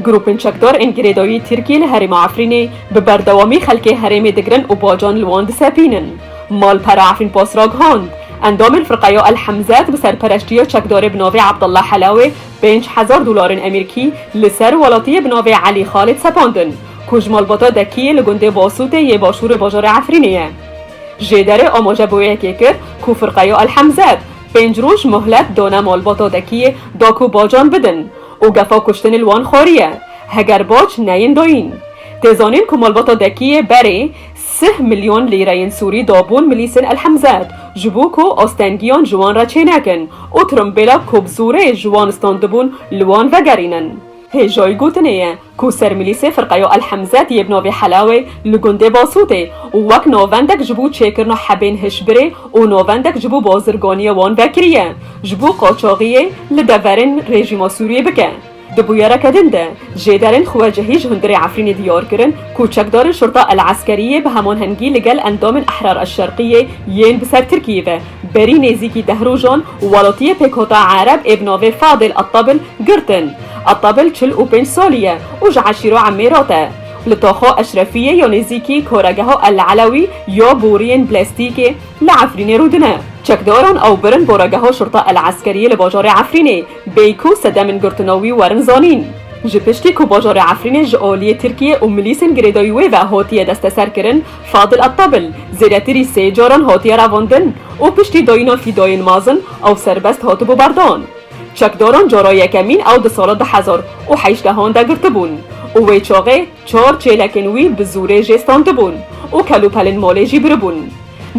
گروپن چکدار انگریدایی ترکیه لحرم عفرینه به بردوامی خلک حرم دگرن و باجان لوان دسپینن مال پر عفرین پاسراگ هاند اندام الفرقه الحمزات به سرپرشتی چکدار بناوی عبدالله حلاوی $5,000 امریکی لسر ولاتی بناوی علی خالد سپاندن کجمال باتا دکیه لگنده باسوت یه باشور باجار عفرینه جدر آماجه بویه که کرد که فرقه الحمزات 5 روز مهلت دانه مال باتا دکیه داکو باجان بدن و گفا کشتن الوان خاریه هگر باج نین داین تزانین که مال باتا دکیه بره 3 میلیون لیره سوری دابون ملیسن الحمزات جبو کو آستنگیان جوان را چه نکن و ترمبیلا کبزوره جوان استاندبون لوان وگرینن هجای گوتنیه کو سر ملیس فرقه الحمزات یبناوی حلاوی لگنده باسوته و وک نووندک جبو چکرنا حبین هشبره و نووندک جبو بازرگانی وان وکریه جبو قاچاقیه لدورن رژیم سوریه بکن دبویاره کدنده جدارن خواجهیج هندر عفرین دیار کرن کوچکدار شرطه العسکریه به همان هنگی لگل اندام احرار الشرقیه ین بسر ترکیه بری نزیکی دهروجان ولاتی پیکوتا عرب ابناوی فاضل الطبل گرتن الطبل 45 سالیه و جعشیرو عمیراته لطاخا اشرفیه یا نزیکی کارگاه العلوی یا بورین پلاستیکه لعفرین رودنه چکداران او برن بورگاه شرطه العسکریه لباجار عفرینه بیکو سدمن گرتناوی ورن زانین جپشتی کو باجار عفرینه جعالی ترکیه و ملیسن گریدایوی و هاتیه دست سر کرن فاضل الطبل زیرتری 3 جاران هاتیه رواندن و پشتی داینا فی داین مازن او سربست هاتبو بردان چکداران جارای کمین او 2018 دا گرته بون و وی چاقه 4 چیلکن وی بزوره جستانده بون و کلو پلن ماله جی بربون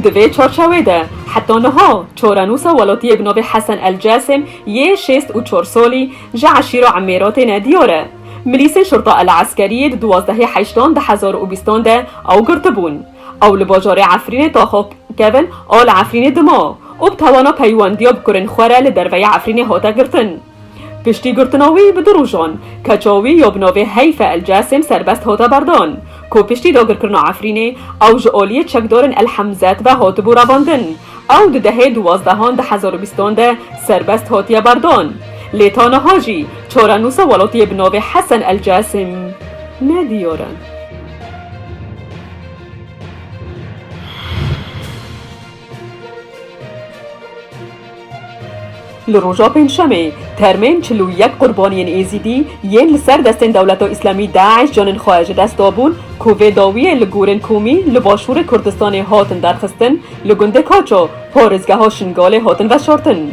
دوی 4 چوه ده حتی نها چورانوسا ولاتی ابناوی حسن الجاسم یه 64 سالی جعشیر و عمیرات ندیاره ملیس شرطه العسکری 12/8/2020 ده او گرته بون او لباجار عفرین تاخو کون آل عفرین دما و بتوانا پیواندیا بکرن خوره لدروی عفرین هاتا گرتن پشتی گرتناوی بدروجان کچاوی یا بناوی حیف الجاسم سربست هاتا بردان کو پشتی داگر کرنا عفرینه او جعالی چکدارن الحمزات و هاتبو رواندن او دهه 12/2020 ده سربست هاتیا بردان لیتان هاجی چورانوس ولاتی بناوی حسن الجاسم ندیارن لروجا پنجشنبه ترمین 41 قربانیان ایزیدی ین لسر دستن دولت اسلامی داعش جانن خواهج دست دابون کوه داوی لگورن کومی لباشور کردستان هاتن درخستن لگنده کوچو پارزگاه ها شنگاله هاتن وشارتن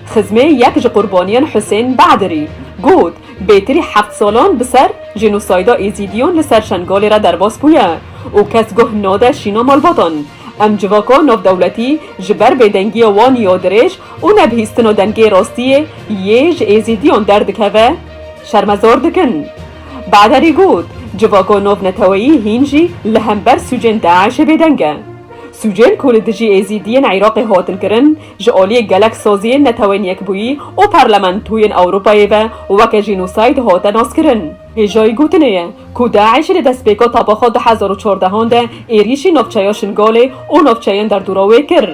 خزمه یک ج قربانیان حسین بعدری گود بیتری 7 سالان بسر جنوسایدا ایزیدیون لسر شنگاله را درباس بویه و کس گه ناده شینا مالباتان ام جواکا ناف دولتی جبر بدنگی وان یادرش و نبهیستن و دنگی راستیه یج ایزیدیون دردکوه شرمزار دکن بعدری گود جواکا ناف نتوایی هینجی لهمبر سوجن داعش بدنگه سوجن کل دجی ایزیدین عراق هاتن کرن جعالی گلک سازی نتوان یک بویی و پارلمانتوین اوروپایی و وک جینوساید هاتن آس کرن هجای گوتنه که داعش دست بیکا طباخا 2014 ده ایریشی نافچایا شنگاله و نافچاین در دوراوی کر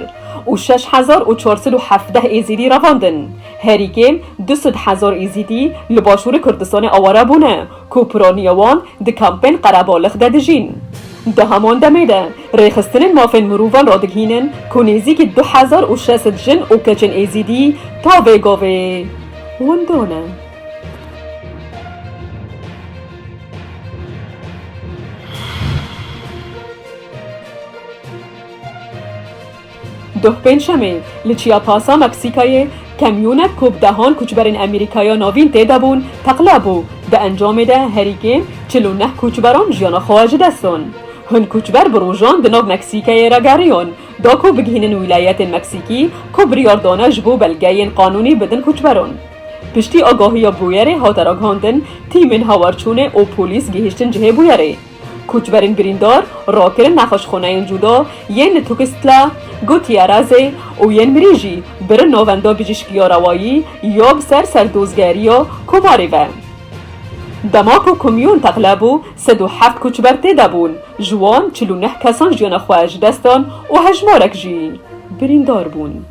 و 6417 ایزیدی رواندن هریگیم 200,000 ایزیدی لباشور کردستان آواره بونه که پرانیوان ده کمپین قربالخ ده دجین ده همان دمیده ریخستن مافن مروفان را دگینن که نیزی 2600 جن و کچن ایزیدی تا ویگاوه وندانه ده پنجشنبه لچیاپاسا مکسیکایê کمیونک کوب دهان کوچبرین امریکایا ناوین تیده بون تقله بو ده انجام ده هریگیم 49 کوچبران جیانا خواهج دستان هن کوچبر بروژان ده ناو مکسیکایê را گریان دا کو بگهینن ولایت مکسیکی کو بریاردانه جبو بلگین قانونی بدن کوچبران پشتی آگاهی بویره هاتراگ هاندن تیمن هاورچونه و پولیس گهشتن جهه بویره کوچبرین بریندار راکرن نخاشخونه جدا ین توکستلا گوتیارازه و ین مریجی برن ناوندا بجشکیا روایی یا بسر سردوزگریا کوماری و دماغ و کمیون تقله بو 107 کوچبر تیده بون جوان 49 کسان جیان خواهج دستان و هجمارک جی بریندار بون